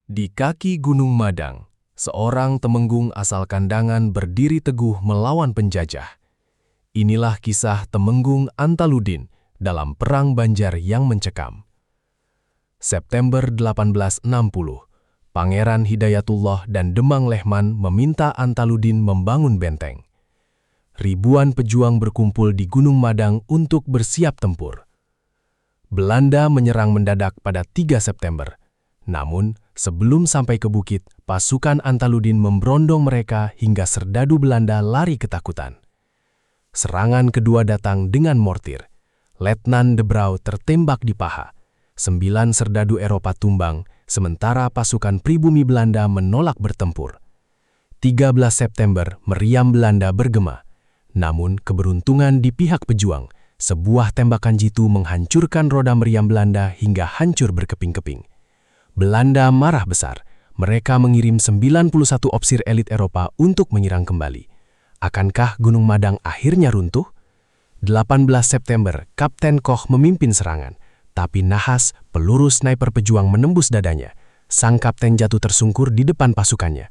Di kaki Gunung Madang, seorang temenggung asal Kandangan berdiri teguh melawan penjajah. Inilah kisah Temenggung Antaludin dalam Perang Banjar yang mencekam. September 1860, Pangeran Hidayatullah dan Demang Lehman meminta Antaludin membangun benteng. Ribuan pejuang berkumpul di Gunung Madang untuk bersiap tempur. Belanda menyerang mendadak pada 3 September. Namun, sebelum sampai ke bukit, pasukan Antaludin memberondong mereka hingga serdadu Belanda lari ketakutan. Serangan kedua datang dengan mortir. Letnan De Brauw tertembak di paha. 9 serdadu Eropa tumbang, sementara pasukan pribumi Belanda menolak bertempur. 13 September, meriam Belanda bergema. Namun, keberuntungan di pihak pejuang. Sebuah tembakan jitu menghancurkan roda meriam Belanda hingga hancur berkeping-keping. Belanda marah besar. Mereka mengirim 91 opsir elit Eropa untuk menyerang kembali. Akankah Gunung Madang akhirnya runtuh? 18 September, Kapten Koch memimpin serangan. Tapi nahas, peluru sniper pejuang menembus dadanya. Sang kapten jatuh tersungkur di depan pasukannya.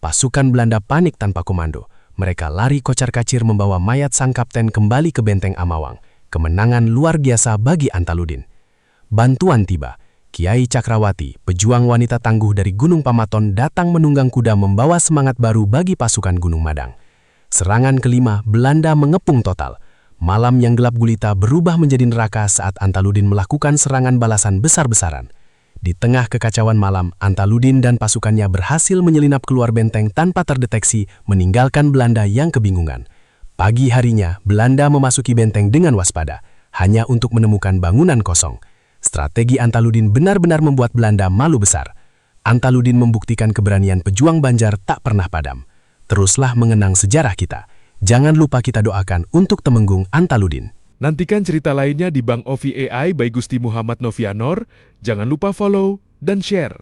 Pasukan Belanda panik tanpa komando. Mereka lari kocar-kacir membawa mayat sang kapten kembali ke benteng Amawang. Kemenangan luar biasa bagi Antaludin. Bantuan tiba. Kiai Cakrawati, pejuang wanita tangguh dari Gunung Pamaton, datang menunggang kuda membawa semangat baru bagi pasukan Gunung Madang. Serangan kelima, Belanda mengepung total. Malam yang gelap gulita berubah menjadi neraka saat Antaludin melakukan serangan balasan besar-besaran. Di tengah kekacauan malam, Antaludin dan pasukannya berhasil menyelinap keluar benteng tanpa terdeteksi, meninggalkan Belanda yang kebingungan. Pagi harinya, Belanda memasuki benteng dengan waspada, hanya untuk menemukan bangunan kosong. Strategi Antaludin benar-benar membuat Belanda malu besar. Antaludin membuktikan keberanian pejuang Banjar tak pernah padam. Teruslah mengenang sejarah kita. Jangan lupa kita doakan untuk Temenggung Antaludin. Nantikan cerita lainnya di Bang Ovi AI by Gusti Muhammad Novianor. Jangan lupa follow dan share.